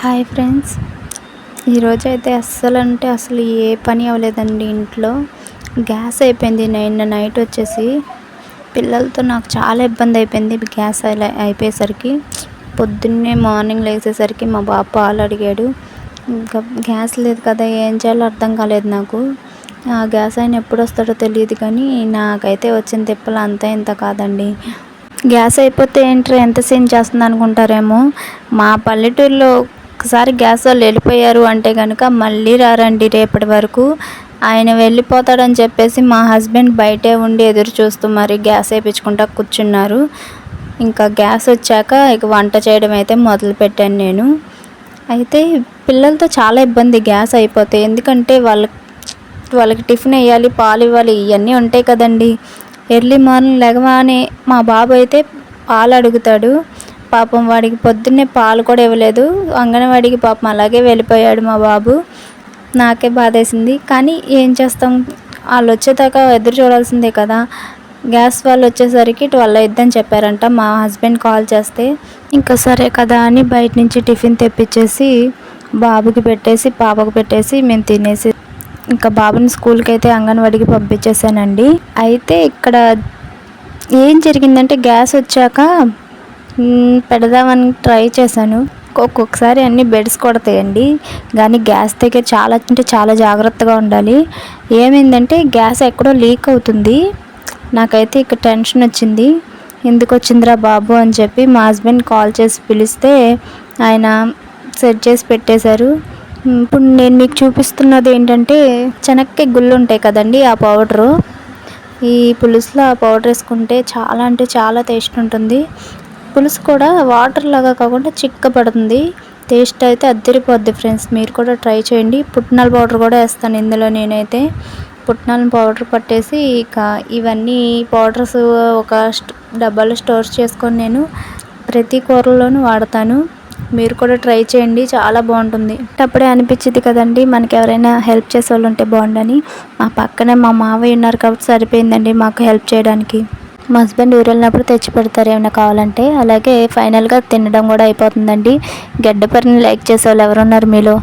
Hi friends, ఈరోజైతే అస్సలు ఏ పని అవ్వలేదండి ఇంట్లో. గ్యాస్ అయిపోయింది నిన్న నైట్ వచ్చేసి. పిల్లలతో నాకు చాలా ఇబ్బంది అయిపోయింది గ్యాస్ అయిపోయేసరికి. పొద్దున్నే మార్నింగ్ లేచేసరికి మా బాబు పాలు అడిగాడు. ఇంకా గ్యాస్ లేదు కదా, ఏం చేయాలో అర్థం కాలేదు నాకు. ఆ గ్యాస్ ఆయన ఎప్పుడు వస్తాడో తెలియదు, కానీ నాకైతే వచ్చిన తిప్పలు అంతా ఇంత కాదండి. గ్యాస్ అయిపోతే ఏంట్రా ఎంత సీన్ చేస్తుంది అనుకుంటారేమో. మా పల్లెటూరులో ఒకసారి గ్యాస్ వాళ్ళు వెళ్ళిపోయారు అంటే కనుక మళ్ళీ రారండి రేపటి వరకు. ఆయన వెళ్ళిపోతాడని చెప్పేసి మా హస్బెండ్ బయటే ఉండి ఎదురు చూస్తూ మరి గ్యాస్ వేయించుకుంటా కూర్చున్నారు. ఇంకా గ్యాస్ వచ్చాక ఇక వంట చేయడం అయితే మొదలుపెట్టాను నేను. అయితే పిల్లలతో చాలా ఇబ్బంది గ్యాస్ అయిపోతే, ఎందుకంటే వాళ్ళకి టిఫిన్ వేయాలి, పాలు ఇవ్వాలి, ఇవన్నీ ఉంటాయి కదండి. ఎర్లీ మార్నింగ్ లేవగానే మా బాబు అయితే పాలు అడుగుతాడు. పాపం వాడికి పొద్దున్నే పాలు కూడా ఇవ్వలేదు. అంగన్వాడికి పాపం అలాగే వెళ్ళిపోయాడు మా బాబు. నాకే బాధేసింది, కానీ ఏం చేస్తాం, వాళ్ళు వచ్చేదాకా ఎదురు చూడాల్సిందే కదా. గ్యాస్ వాళ్ళు వచ్చేసరికి 12 అయిద్దని చెప్పారంట మా హస్బెండ్ కాల్ చేస్తే. ఇంకా సరే కదా అని బయట నుంచి టిఫిన్ తెప్పించేసి బాబుకి పెట్టేసి పాపకు పెట్టేసి మేము తినేసి ఇంకా బాబుని స్కూల్కి అయితే అంగన్వాడికి పంపించేసానండి. అయితే ఇక్కడ ఏం జరిగిందంటే గ్యాస్ వచ్చాక పెడదామని ట్రై చేశాను. ఒక్కొక్కసారి అన్ని బెడ్స్ కొడతాయండి, కానీ గ్యాస్ దగ్గర చాలా అంటే చాలా జాగ్రత్తగా ఉండాలి. ఏమైందంటే గ్యాస్ ఎక్కడో లీక్ అవుతుంది. నాకైతే ఇక టెన్షన్ వచ్చింది. ఎందుకు వచ్చిందిరా బాబు అని చెప్పి మా హస్బెండ్ కాల్ చేసి పిలిస్తే ఆయన సెట్ చేసి పెట్టేశారు. ఇప్పుడు నేను మీకు చూపిస్తున్నది ఏంటంటే చెనక్కాయ గుళ్ళు ఉంటాయి కదండి, ఆ పౌడరు. ఈ పులుసులో ఆ పౌడర్ వేసుకుంటే చాలా అంటే చాలా టేస్ట్ ఉంటుంది. పులుసు కూడా వాటర్ లాగా కాకుండా చిక్కబడుతుంది. టేస్ట్ అయితే అద్దరిపోద్ది ఫ్రెండ్స్, మీరు కూడా ట్రై చేయండి. పుట్నాల పౌడర్ కూడా వేస్తాను ఇందులో. నేనైతే పుట్నాల పౌడర్ పట్టేసి ఇక ఇవన్నీ పౌడర్స్ ఒక డబ్బాలో స్టోర్ చేసుకొని నేను ప్రతి కూరలోనూ వాడతాను. మీరు కూడా ట్రై చేయండి, చాలా బాగుంటుంది. అప్పుడే అనిపించింది కదండి, మనకి ఎవరైనా హెల్ప్ చేసే వాళ్ళు ఉంటే బాగుండని. మా పక్కనే మా మావయ్య ఉన్నారు కాబట్టి సరిపోయిందండి మాకు హెల్ప్ చేయడానికి. మా హస్బెండ్ ఊరు వెళ్ళినప్పుడు తెచ్చి పెడతారు ఏమైనా కావాలంటే. అలాగే ఫైనల్గా తినడం కూడా అయిపోతుందండి. గడ్డపరిని లైక్ చేసే వాళ్ళు ఎవరున్నారు మీలో?